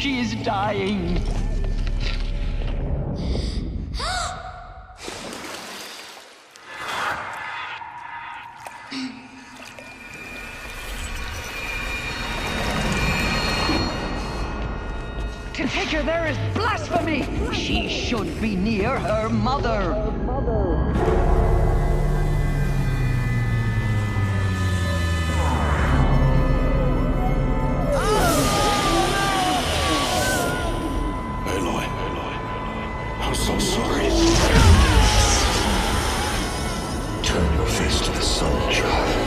She is dying. To take her there is blasphemy. She should be near her mother. Aloy, I'm so sorry. Turn your face to the sun, child.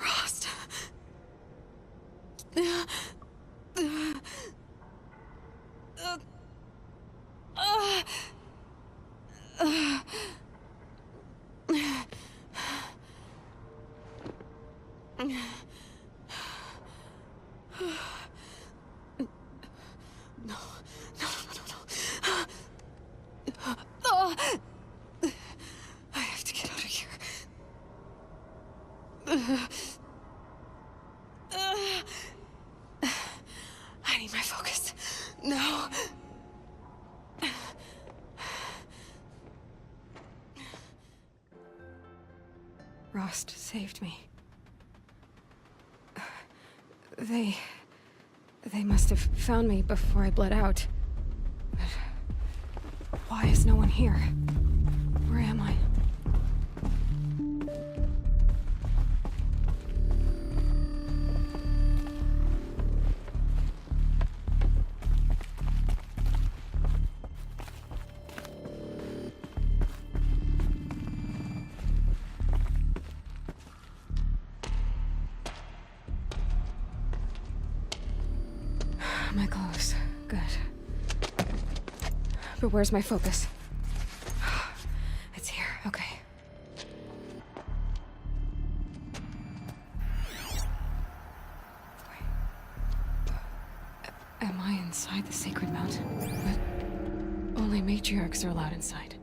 Rost. I have to get out of here. I need my focus. No. Rost saved me. They must have found me before I bled out. But why is no one here? Where am I? My clothes. Good. But where's my focus? It's here. Okay. Wait. Am I inside the sacred mountain? But only matriarchs are allowed inside.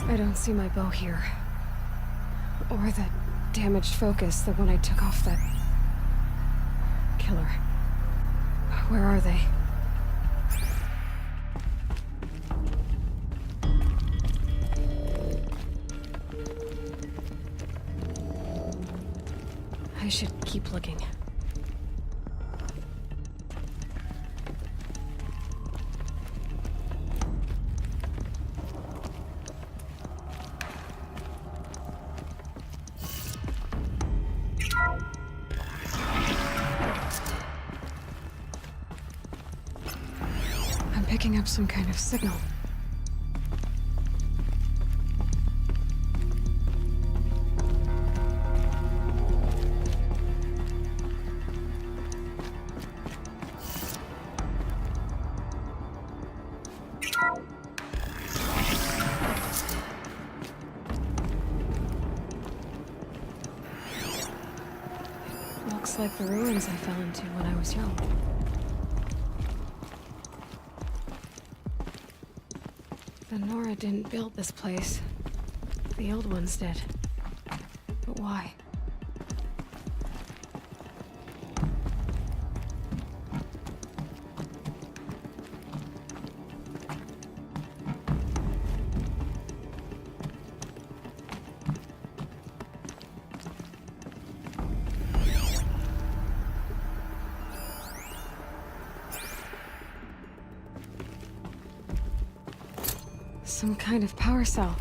I don't see my bow here. Or that damaged focus, the one I took off that killer. Where are they? I should keep looking. Picking up some kind of signal. Looks like the ruins I fell into when I was young. The Nora didn't build this place. The old ones did. But why? Some kind of power cell.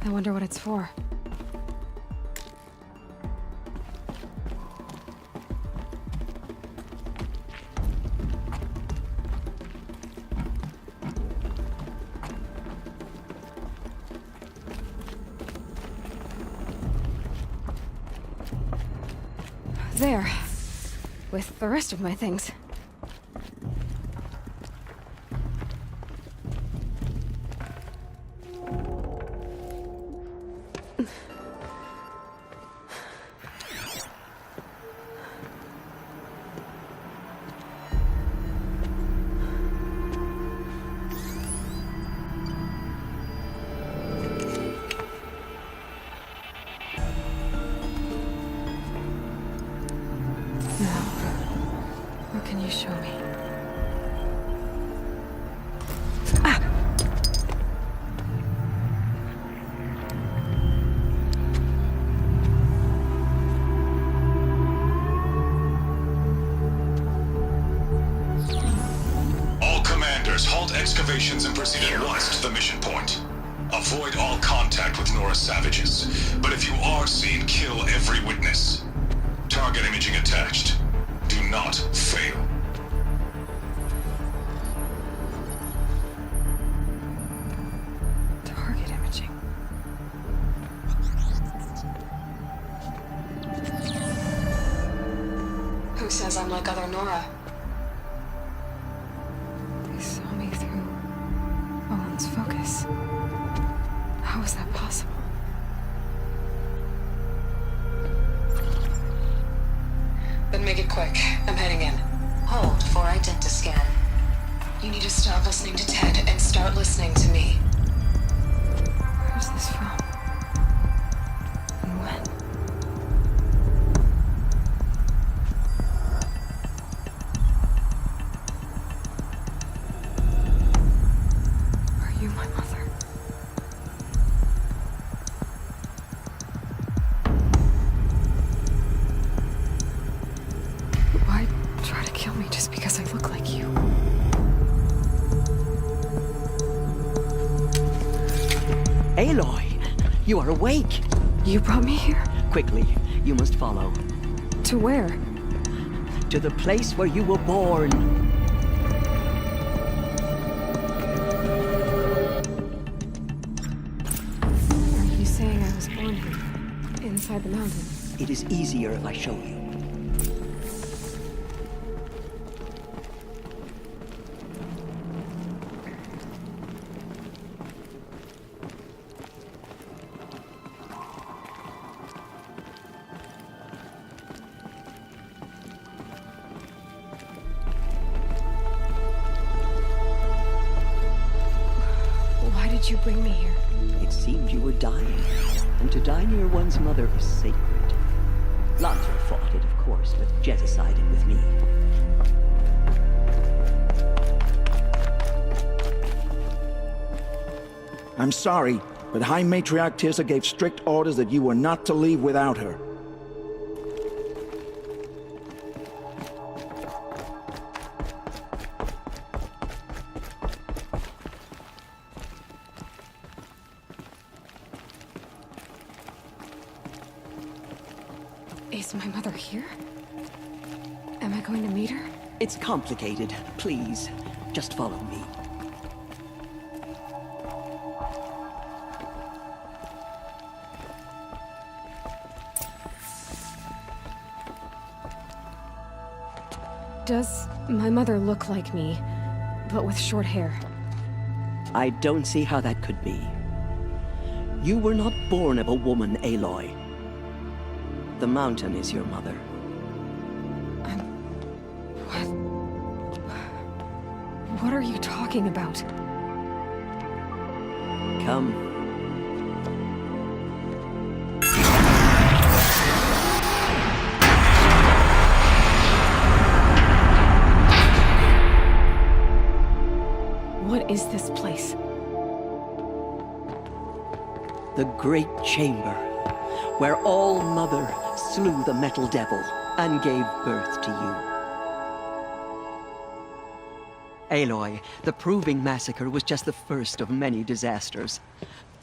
I wonder what it's for. There. With the rest of my things. Can you show me? All commanders, halt excavations and proceed at once to the mission point. Avoid all contact with Nora savages, but if you are seen, kill every witness. Target imaging attached. Do not fail. Target imaging. Who says I'm like other Nora? They saw me through Owen's focus. How is that possible? Then make it quick. I'm heading in. Hold for identiscan. You need to stop listening to Ted and start listening to me. Where's this from? And when? Are you my mother? Why try to kill me just because I look like you? Aloy, you are awake. You brought me here? Quickly, you must follow. To where? To the place where you were born. Are you saying I was born here? Inside the mountain? It is easier if I show you. Why did you bring me here? It seemed you were dying, and to die near one's mother is sacred. Lanza fought it, of course, but Jet sided with me. I'm sorry, but High Matriarch Tirsa gave strict orders that you were not to leave without her. Is my mother here? Am I going to meet her? It's complicated. Please, just follow me. Does my mother look like me, but with short hair? I don't see how that could be. You were not born of a woman, Aloy. The mountain is your mother. What are you talking about? Come. What is this place? The Great Chamber, where All Mother slew the Metal Devil and gave birth to you. Aloy, the Proving Massacre was just the first of many disasters.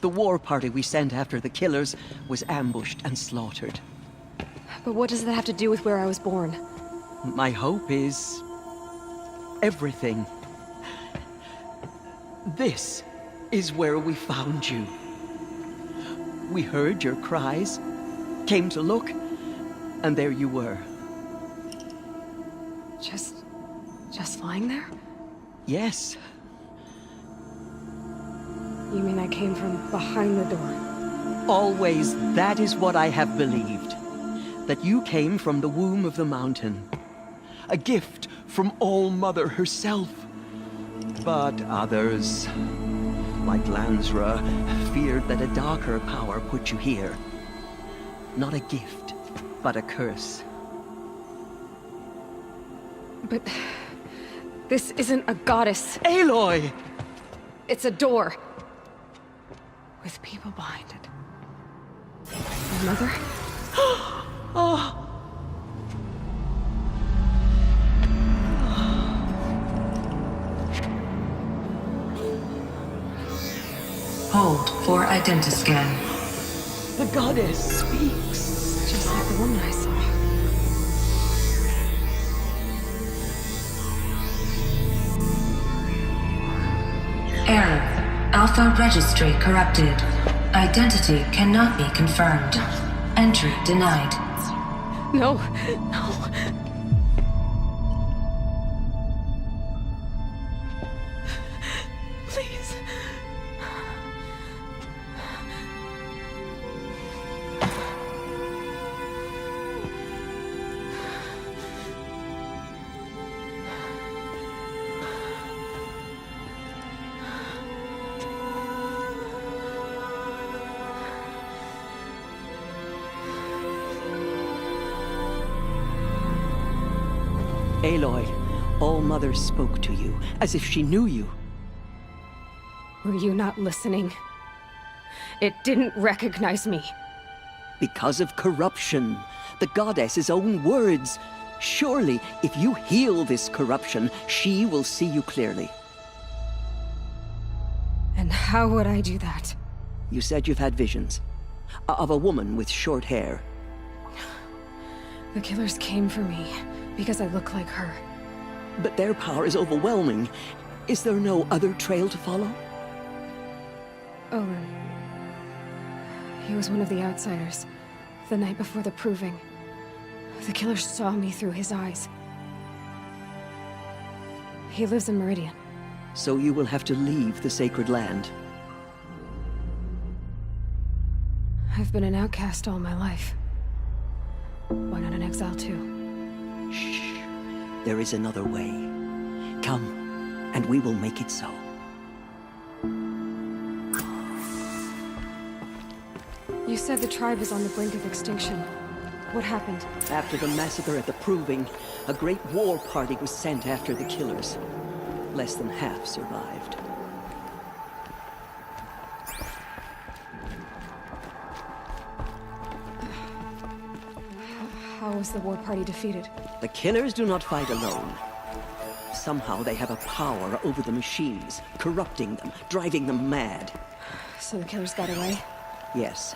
The war party we sent after the killers was ambushed and slaughtered. But what does that have to do with where I was born? My hope is everything. This is where we found you. We heard your cries, came to look, and there you were. Just lying there? Yes. You mean I came from behind the door? Always that is what I have believed. That you came from the womb of the mountain. A gift from All Mother herself. But others, like Lansra, feared that a darker power put you here. Not a gift, but a curse. But this isn't a goddess. Aloy! It's a door. With people behind it. My mother? Hold for identiscan. The goddess speaks. Just like the woman I saw. Error. Alpha registry corrupted. Identity cannot be confirmed. Entry denied. No, no. Please. Aloy, All-Mother spoke to you, as if she knew you. Were you not listening? It didn't recognize me. Because of corruption. The goddess's own words. Surely, if you heal this corruption, she will see you clearly. And how would I do that? You said you've had visions. Of a woman with short hair. The killers came for me because I look like her. But their power is overwhelming. Is there no other trail to follow? Owen. He was one of the outsiders. The night before the proving. The killers saw me through his eyes. He lives in Meridian. So you will have to leave the sacred land. I've been an outcast all my life. Why not an exile too? Shh. There is another way. Come, and we will make it so. You said the tribe is on the brink of extinction. What happened? After the massacre at the Proving, a great war party was sent after the killers. Less than half survived. How was the war party defeated? The killers do not fight alone. Somehow they have a power over the machines, corrupting them, driving them mad. So the killers got away? Yes.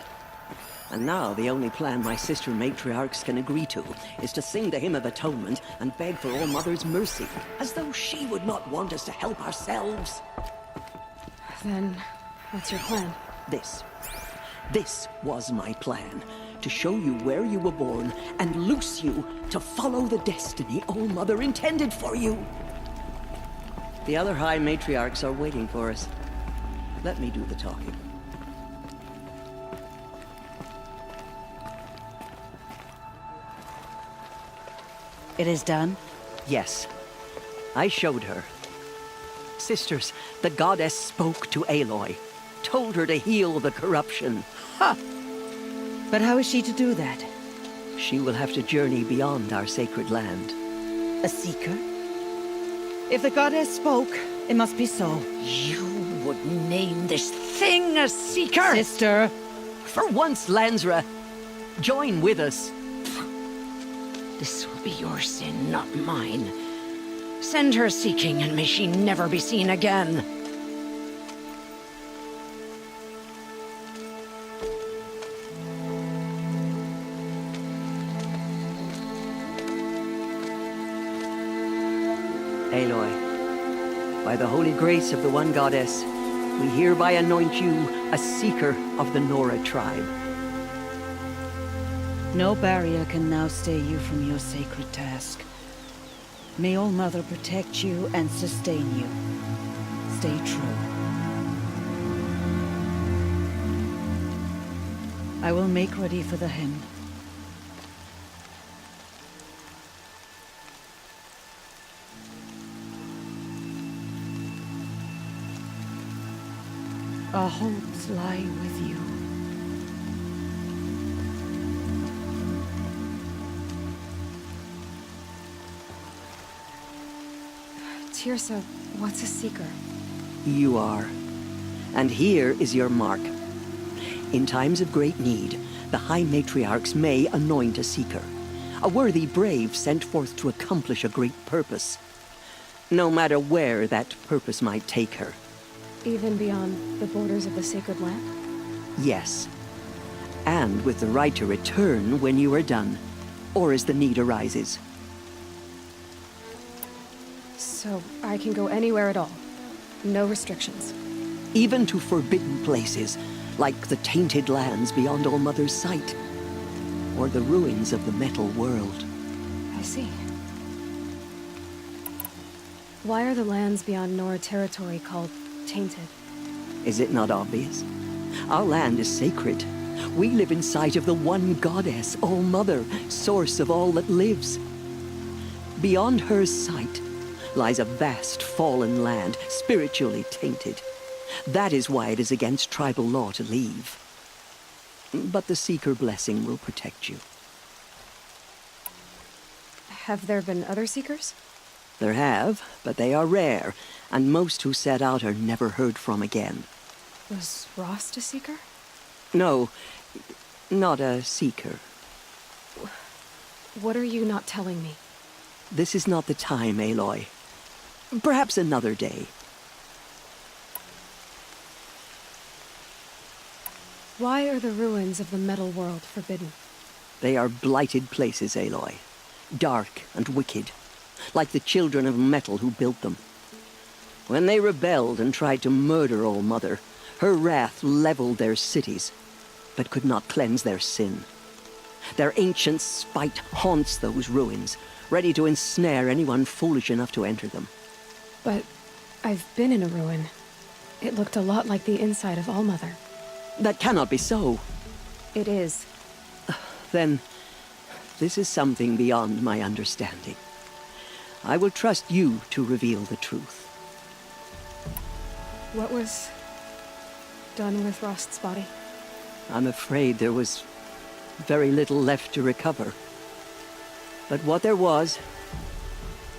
And now the only plan my sister matriarchs can agree to is to sing the Hymn of Atonement and beg for All-Mother's mercy, as though she would not want us to help ourselves. Then, what's your plan? This. This was my plan. To show you where you were born and loose you to follow the destiny All-Mother intended for you. The other High Matriarchs are waiting for us. Let me do the talking. It is done? Yes. I showed her. Sisters, the goddess spoke to Aloy, told her to heal the corruption. Ha! But how is she to do that? She will have to journey beyond our sacred land. A seeker? If the goddess spoke, it must be so. You would name this thing a seeker? Sister! For once, Lansra, join with us. This will be your sin, not mine. Send her seeking, and may she never be seen again. Aloy, by the holy grace of the one goddess, we hereby anoint you a seeker of the Nora tribe. No barrier can now stay you from your sacred task. May All-Mother protect you and sustain you. Stay true. I will make ready for the hymn. Our hopes lie with you. Tirsa, what's a seeker? You are. And here is your mark. In times of great need, the High Matriarchs may anoint a seeker, a worthy brave sent forth to accomplish a great purpose, no matter where that purpose might take her. Even beyond the borders of the sacred land? Yes. And with the right to return when you are done, or as the need arises. So I can go anywhere at all? No restrictions? Even to forbidden places, like the tainted lands beyond All-Mother's sight, or the ruins of the metal world. I see. Why are the lands beyond Nora territory called tainted? Is it not obvious? Our land is sacred. We live in sight of the one goddess, All-Mother, source of all that lives. Beyond her sight lies a vast fallen land, spiritually tainted. That is why it is against tribal law to leave. But the Seeker blessing will protect you. Have there been other Seekers? There have, but they are rare, and most who set out are never heard from again. Was Rost a Seeker? No, not a Seeker. What are you not telling me? This is not the time, Aloy. Perhaps another day. Why are the ruins of the metal world forbidden? They are blighted places, Aloy. Dark and wicked, like the children of metal who built them. When they rebelled and tried to murder All-Mother, her wrath leveled their cities, but could not cleanse their sin. Their ancient spite haunts those ruins, ready to ensnare anyone foolish enough to enter them. But I've been in a ruin. It looked a lot like the inside of All-Mother. That cannot be so. It is. Then, this is something beyond my understanding. I will trust you to reveal the truth. What was done with Rost's body? I'm afraid there was very little left to recover. But what there was,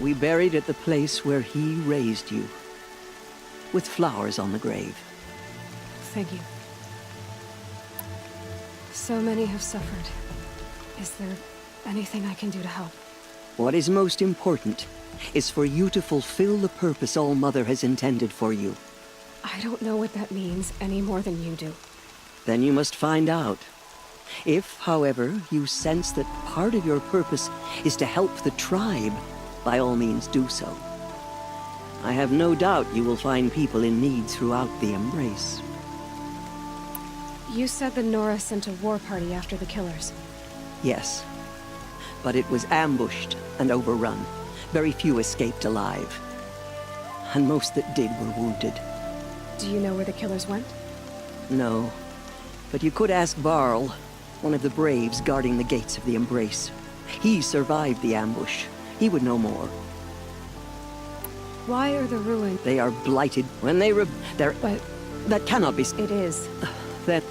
we buried at the place where he raised you, with flowers on the grave. Thank you. So many have suffered. Is there anything I can do to help? What is most important is for you to fulfill the purpose All-Mother has intended for you. I don't know what that means any more than you do. Then you must find out. If, however, you sense that part of your purpose is to help the tribe, by all means do so. I have no doubt you will find people in need throughout the Embrace. You said the Nora sent a war party after the killers. Yes. But it was ambushed and overrun. Very few escaped alive. And most that did were wounded. Do you know where the killers went? No. But you could ask Varl, one of the braves guarding the gates of the Embrace. He survived the ambush. He would know more. Why are the ruins... They are blighted. When they they're... But... That cannot be... It is. That...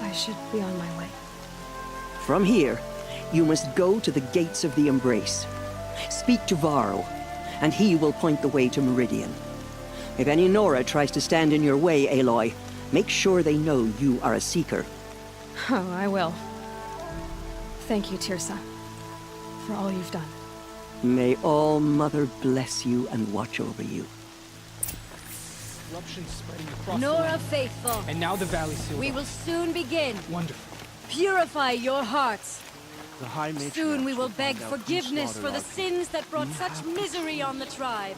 I should be on my way. From here, you must go to the gates of the Embrace. Speak to Varl, and he will point the way to Meridian. If any Nora tries to stand in your way, Aloy, make sure they know you are a Seeker. Oh, I will. Thank you, Tirsa, for all you've done. May All-Mother bless you and watch over you. Corruption spreading across Nora the land. faithful. And now the valley sealed We up. will soon begin. Wonderful. Purify your hearts. The High Matriarchs Soon we will beg find out who forgiveness for slaughtered the our sins that brought such misery on the tribe.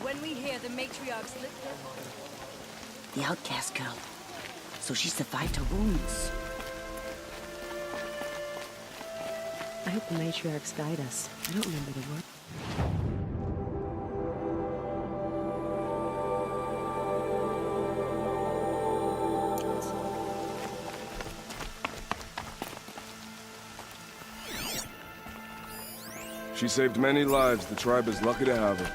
When we hear the matriarchs lift their voice. The outcast girl. So she survived her wounds. I hope the matriarchs guide us. I don't remember the word. She saved many lives. The tribe is lucky to have her.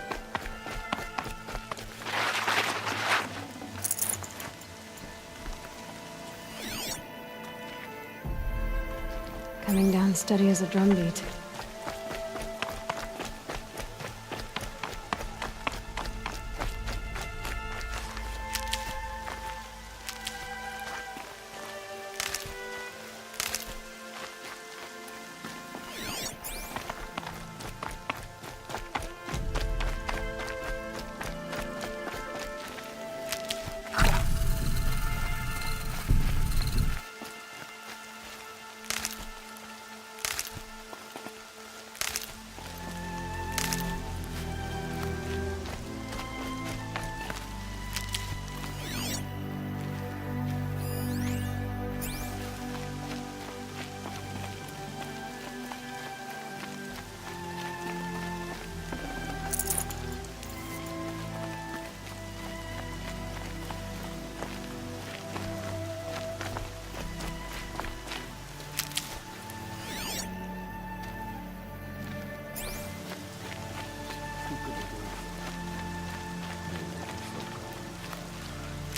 Coming down steady as a drumbeat.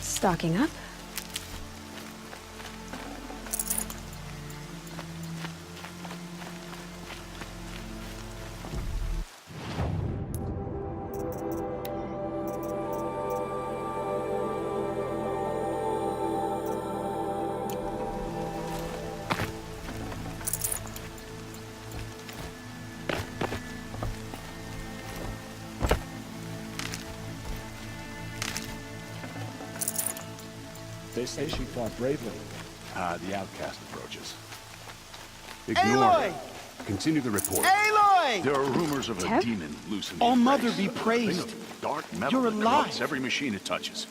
Stocking up. They say she fought bravely. The outcast approaches. Ignore Aloy! her. Continue the report. Aloy! There are rumors of a Ted? demon loose in the All embrace. Mother be praised. A thing of dark metal You're that alive. corrupts every machine it touches.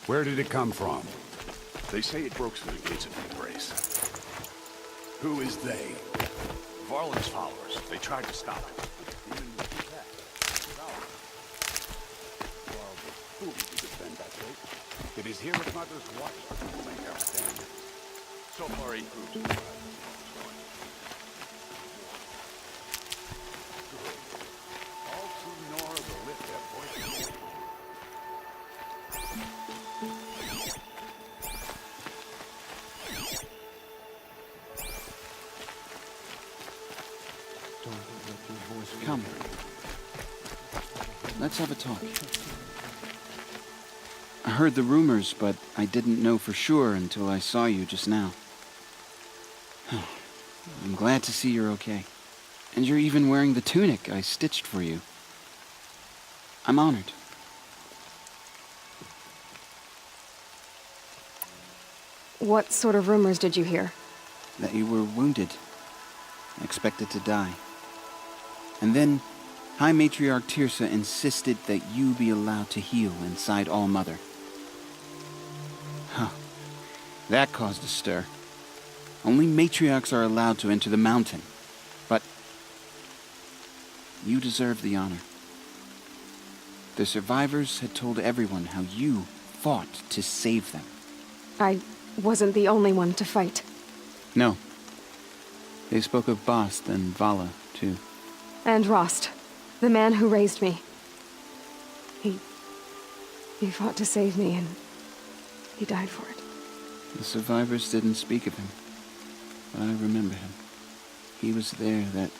Where did it come from? They say it broke through the gates of the embrace. Who is they? Varlin's followers. They tried to stop it. Demon was attacked. Well, who would defend that gate? If he's here with Mother's watch, we'll make our stand. So far, 8 groups. All true Nora will lift their voices. Don't let your voice come. Let's have a talk. I heard the rumors, but I didn't know for sure until I saw you just now. I'm glad to see you're okay. And you're even wearing the tunic I stitched for you. I'm honored. What sort of rumors did you hear? That you were wounded, expected to die. And then High Matriarch Tirsa insisted that you be allowed to heal inside All Mother. Huh. That caused a stir. Only matriarchs are allowed to enter the mountain. But you deserve the honor. The survivors had told everyone how you fought to save them. I wasn't the only one to fight. No. They spoke of Bast and Vala, too. And Rost, the man who raised me. He fought to save me, and he died for it. The survivors didn't speak of him, but I remember him. He was there that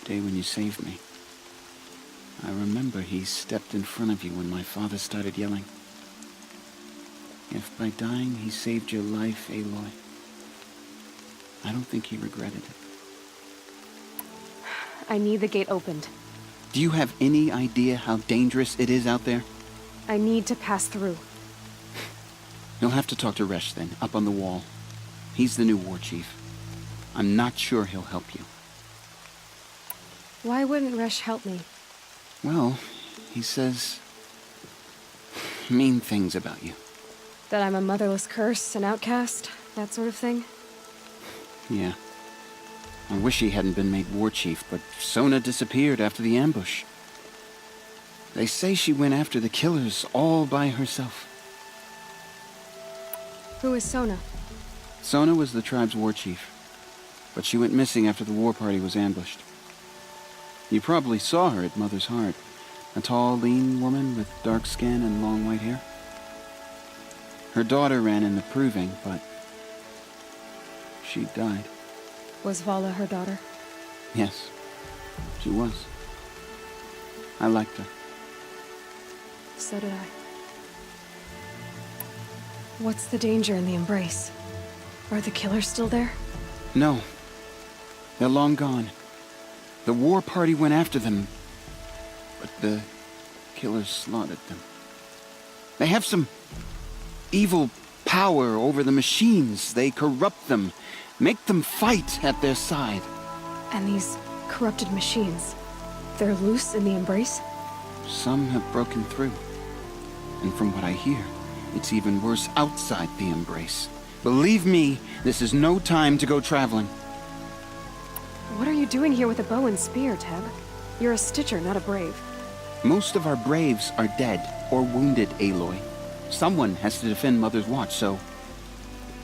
day when you saved me. I remember he stepped in front of you when my father started yelling. If by dying he saved your life, Aloy, I don't think he regretted it. I need the gate opened. Do you have any idea how dangerous it is out there? I need to pass through. You'll have to talk to Resh then, up on the wall. He's the new war chief. I'm not sure he'll help you. Why wouldn't Resh help me? Well, he says mean things about you. That I'm a motherless curse, an outcast, that sort of thing? Yeah. I wish he hadn't been made war chief, but Sona disappeared after the ambush. They say she went after the killers all by herself. Who is Sona? Sona was the tribe's war chief, but she went missing after the war party was ambushed. You probably saw her at Mother's Heart, a tall, lean woman with dark skin and long white hair. Her daughter ran in the proving, but she died. Was Vala her daughter? Yes, she was. I liked her. So did I. What's the danger in the embrace? Are the killers still there? No. They're long gone. The war party went after them, but the killers slaughtered them. They have some evil power over the machines. They corrupt them, make them fight at their side. And these corrupted machines, they're loose in the embrace? Some have broken through. And from what I hear, it's even worse outside the embrace. Believe me, this is no time to go traveling. What are you doing here with a bow and spear, Teb? You're a Stitcher, not a Brave. Most of our Braves are dead or wounded, Aloy. Someone has to defend Mother's Watch, so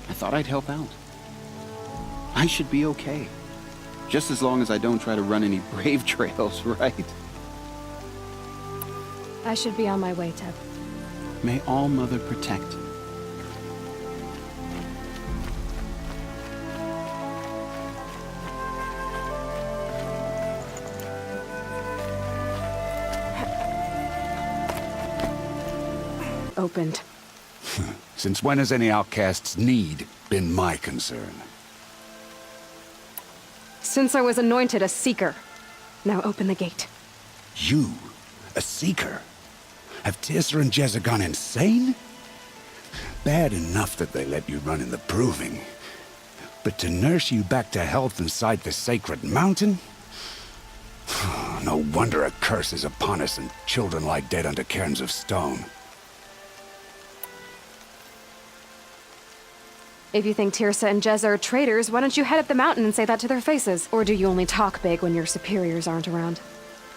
I thought I'd help out. I should be okay. Just as long as I don't try to run any Brave trails, right? I should be on my way, Teb. May All Mother protect. Opened. Since when has any outcast's need been my concern? Since I was anointed a seeker. Now open the gate. You? A seeker? Have Tirsa and Jezza gone insane? Bad enough that they let you run in the proving. But to nurse you back to health inside the sacred mountain? No wonder a curse is upon us and children lie dead under cairns of stone. If you think Tirsa and Jezza are traitors, why don't you head up the mountain and say that to their faces? Or do you only talk big when your superiors aren't around?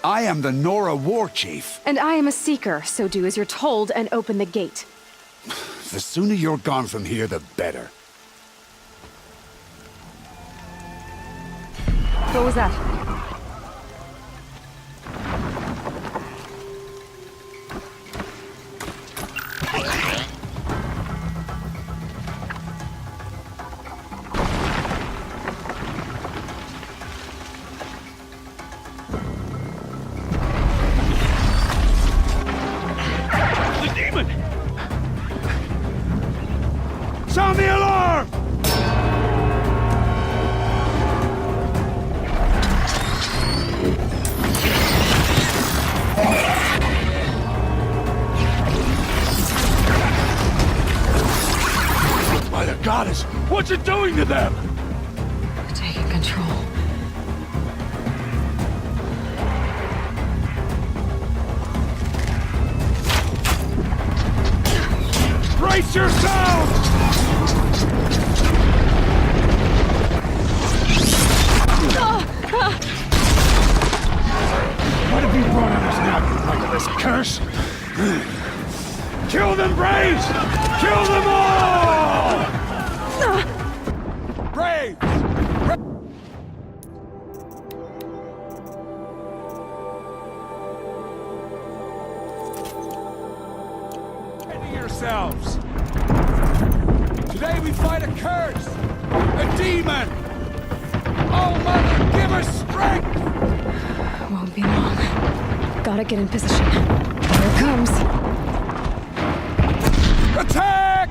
I am the Nora war chief. And I am a seeker, so do as you're told and open the gate. The sooner you're gone from here, the better. What was that? Sound the alarm! By the goddess, what's it doing to them? We're taking control. Brace yourselves! What have you brought on us now, you legolas curse? Kill them, Braves! Kill them all! Braves! Ready yourselves! Today we fight a curse! A demon! Oh, Mother, give us strength! Won't be long. Gotta get in position. Here it comes. Attack!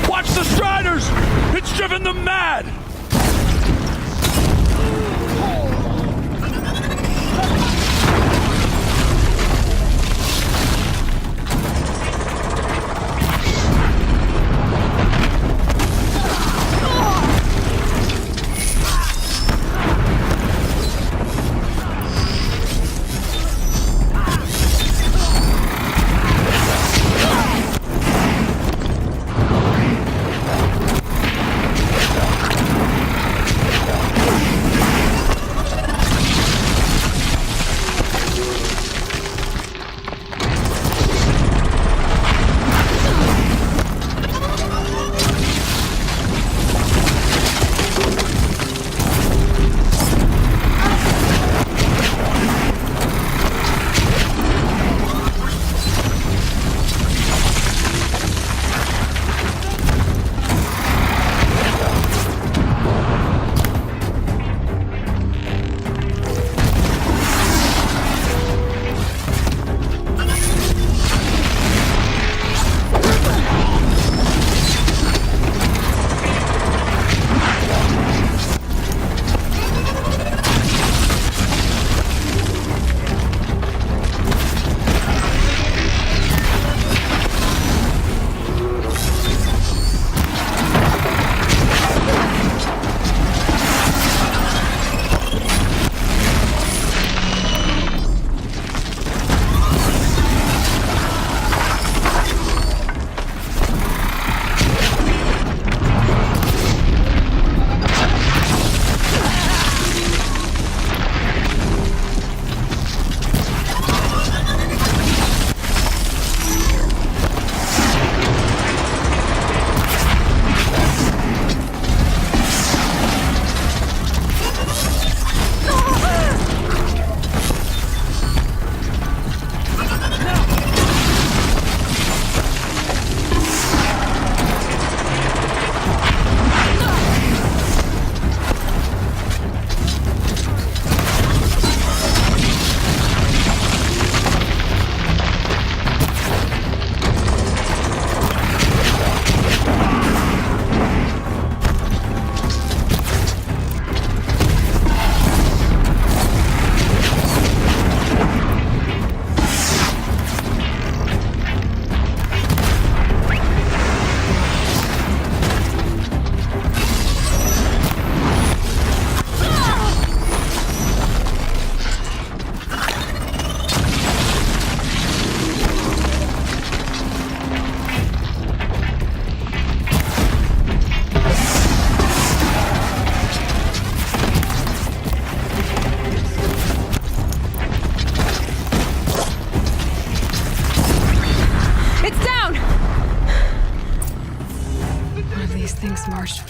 Watch the Striders! It's driven them mad!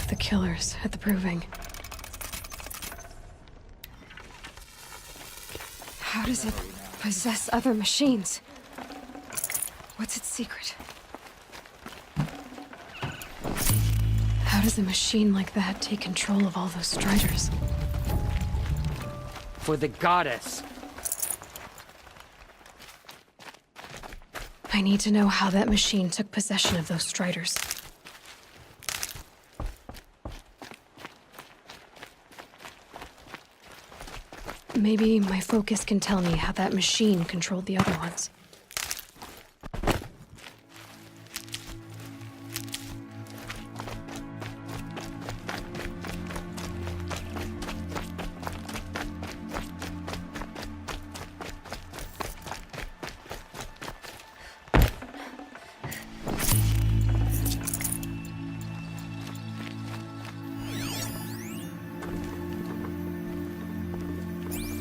of the killers at the proving. How does it possess other machines? What's its secret? How does a machine like that take control of all those Striders? For the goddess. I need to know how that machine took possession of those Striders. Maybe my focus can tell me how that machine controlled the other ones.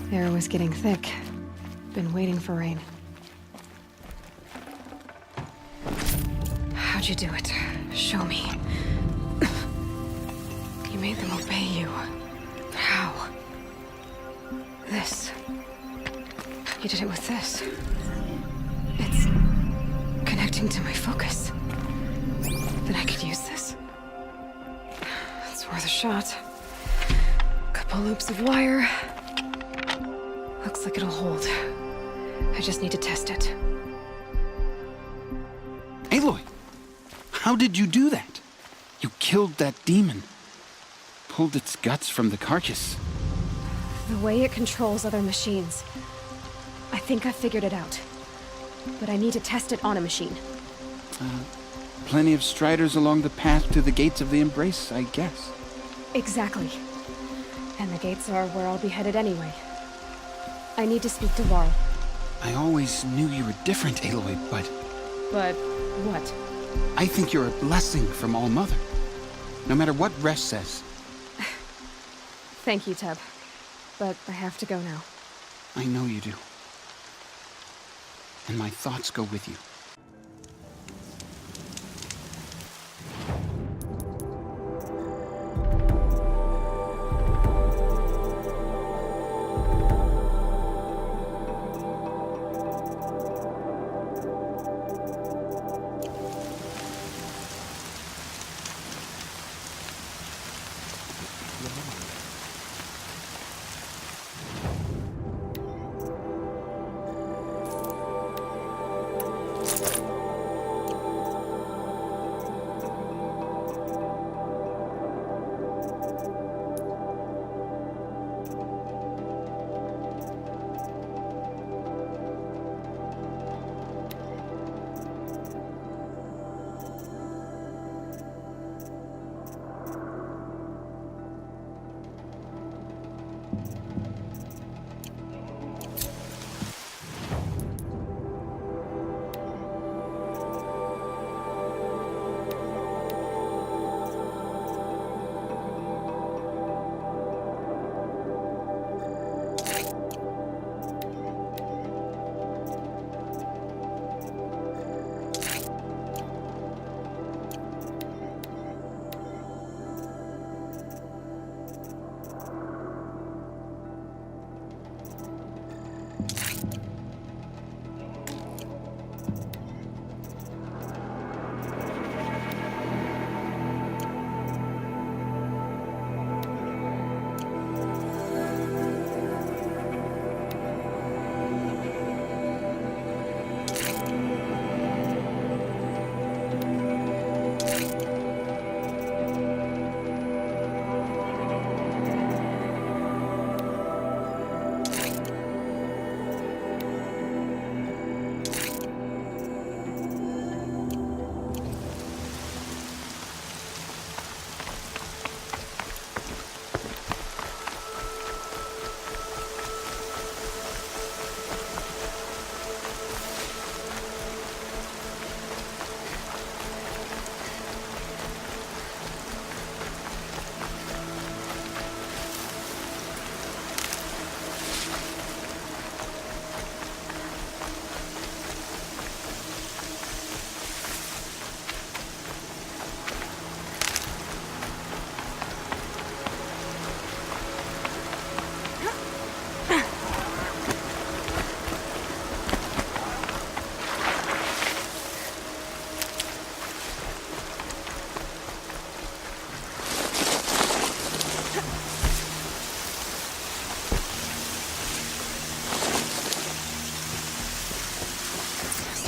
The air was getting thick. Been waiting for rain. How'd you do it? Show me. You made them obey you. How? This. You did it with this. It's connecting to my focus. Then I could use this. It's worth a shot. Couple loops of wire. Looks like it'll hold. I just need to test it. Aloy! How did you do that? You killed that demon. Pulled its guts from the carcass. The way it controls other machines. I think I figured it out. But I need to test it on a machine. Plenty of Striders along the path to the gates of the Embrace, I guess. Exactly. And the gates are where I'll be headed anyway. I need to speak to Varl. I always knew you were different, Aloy, but... But what? I think you're a blessing from All Mother. No matter what Resh says. Thank you, Teb. But I have to go now. I know you do. And my thoughts go with you.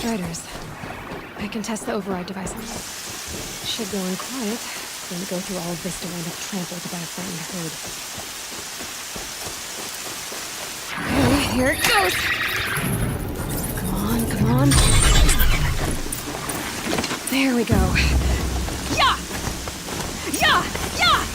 Striders. I can test the override device on them. Should go in quiet. Then go through all of this to wind up trampled by a frightened herd. Okay, here it goes! Come on, come on. There we go. Yeah! Yeah! Yeah!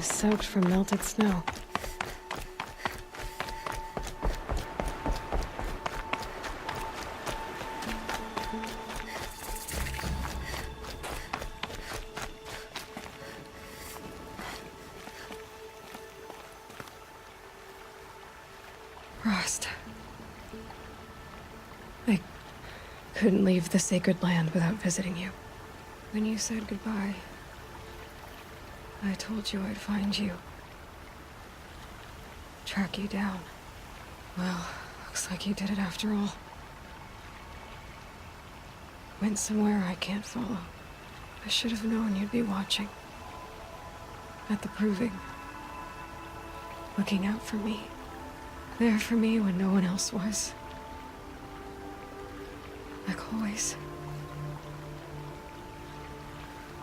Soaked from melted snow. Rost. I couldn't leave the sacred land without visiting you. When you said goodbye, I told you I'd find you. Track you down. Well, looks like you did it after all. Went somewhere I can't follow. I should have known you'd be watching. At the proving. Looking out for me. There for me when no one else was. Like always.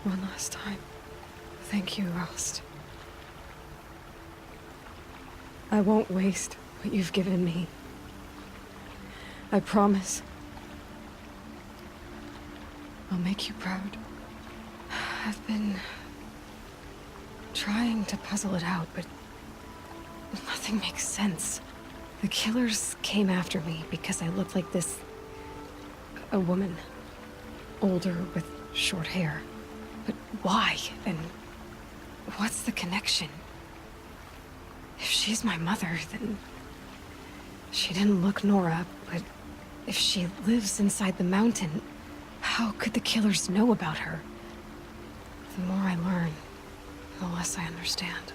One last time. Thank you, Rost. I won't waste what you've given me. I promise. I'll make you proud. I've been trying to puzzle it out, but nothing makes sense. The killers came after me because I looked like this... a woman. Older with short hair. But why? And... what's the connection? If she's my mother, then... she didn't look Nora, but if she lives inside the mountain, how could the killers know about her? The more I learn, the less I understand.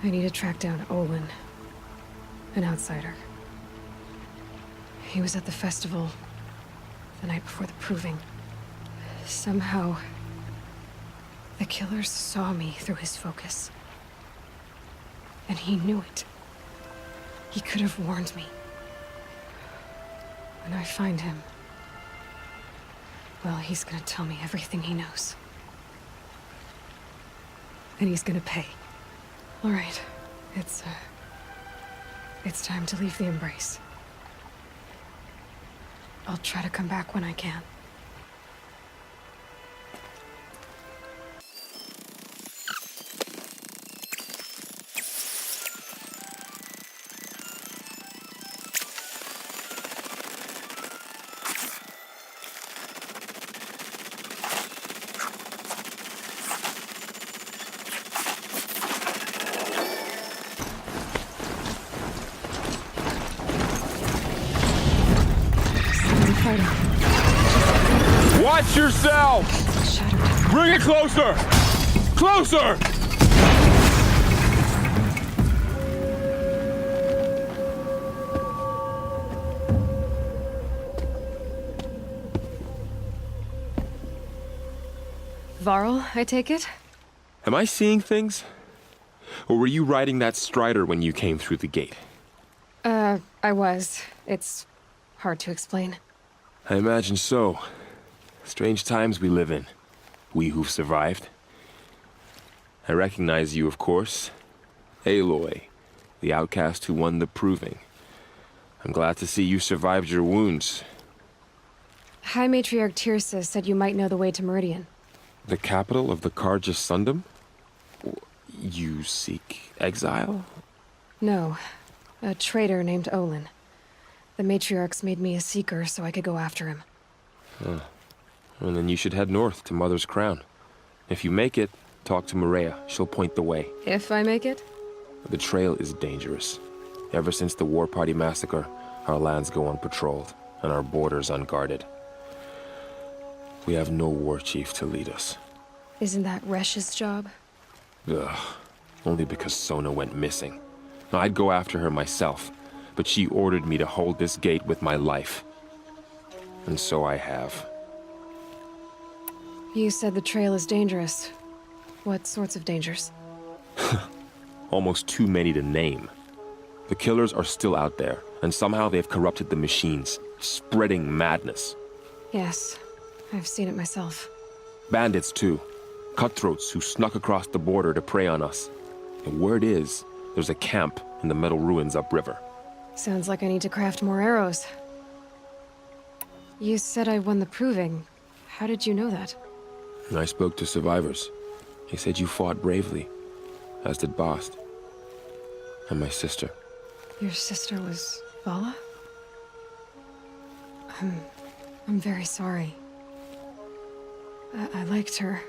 I need to track down Olin, an outsider. He was at the festival the night before the proving. Somehow... the killers saw me through his focus. And he knew it. He could have warned me. When I find him... well, he's gonna tell me everything he knows. And he's gonna pay. All right. It's time to leave the embrace. I'll try to come back when I can. Watch yourself! Bring it closer! Closer! Varl, I take it? Am I seeing things? Or were you riding that strider when you came through the gate? I was. It's hard to explain. I imagine so. Strange times we live in. We who've survived. I recognize you, of course. Aloy, the outcast who won the proving. I'm glad to see you survived your wounds. High Matriarch Tirsa said you might know the way to Meridian. The capital of the Carja Sundom? You seek exile? No. A traitor named Olin. The Matriarchs made me a seeker so I could go after him. Well, then you should head north to Mother's Crown. If you make it, talk to Maria. She'll point the way. If I make it? The trail is dangerous. Ever since the War Party massacre, our lands go unpatrolled, and our borders unguarded. We have no war chief to lead us. Isn't that Resh's job? Ugh. Only because Sona went missing. I'd go after her myself, but she ordered me to hold this gate with my life. And so I have. You said the trail is dangerous. What sorts of dangers? Almost too many to name. The killers are still out there, and somehow they've corrupted the machines, spreading madness. Yes, I've seen it myself. Bandits, too. Cutthroats who snuck across the border to prey on us. And word is, there's a camp in the metal ruins upriver. Sounds like I need to craft more arrows. You said I won the proving. How did you know that? I spoke to survivors. They said you fought bravely, as did Bast. And my sister. Your sister was Vala? I'm very sorry. I liked her.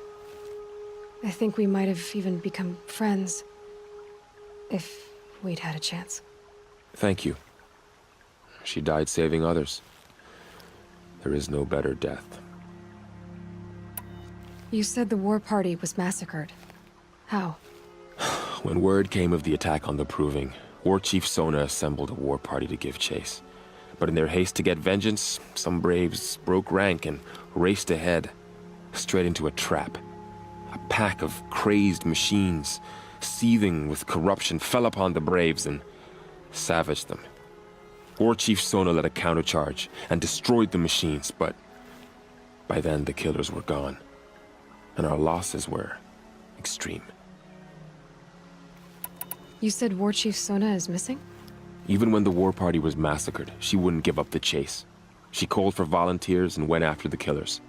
I think we might have even become friends. If we'd had a chance. Thank you. She died saving others. There is no better death. You said the war party was massacred. How? When word came of the attack on the Proving, War Chief Sona assembled a war party to give chase. But in their haste to get vengeance, some braves broke rank and raced ahead, straight into a trap. A pack of crazed machines, seething with corruption, fell upon the braves and savaged them. War Chief Sona led a countercharge and destroyed the machines, but by then the killers were gone, and our losses were extreme. You said War Chief Sona is missing? Even when the war party was massacred, she wouldn't give up the chase. She called for volunteers and went after the killers.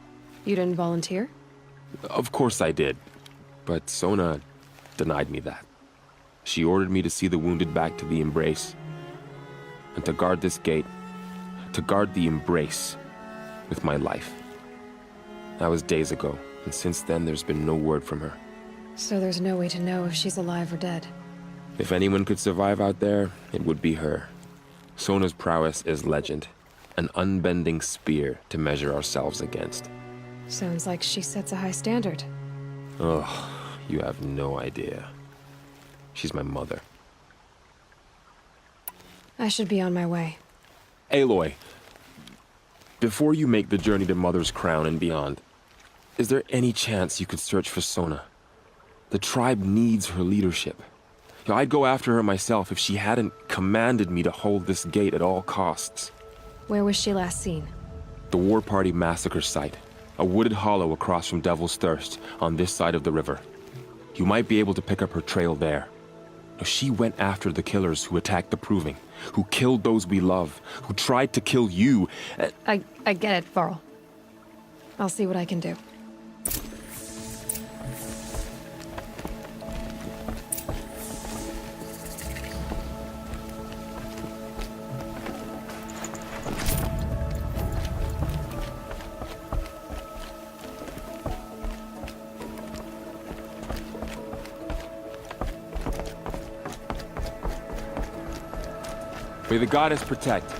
You didn't volunteer? Of course I did, but Sona denied me that. She ordered me to see the wounded back to the Embrace, and to guard this gate, to guard the Embrace with my life. That was days ago, and since then there's been no word from her. So there's no way to know if she's alive or dead? If anyone could survive out there, it would be her. Sona's prowess is legend, an unbending spear to measure ourselves against. Sounds like she sets a high standard. Oh, you have no idea. She's my mother. I should be on my way. Aloy, before you make the journey to Mother's Crown and beyond, is there any chance you could search for Sona? The tribe needs her leadership. I'd go after her myself if she hadn't commanded me to hold this gate at all costs. Where was she last seen? The War Party massacre site. A wooded hollow across from Devil's Thirst, on this side of the river. You might be able to pick up her trail there. She went after the killers who attacked the Proving, who killed those we love, who tried to kill you. I get it, Varl. I'll see what I can do. May the goddess protect.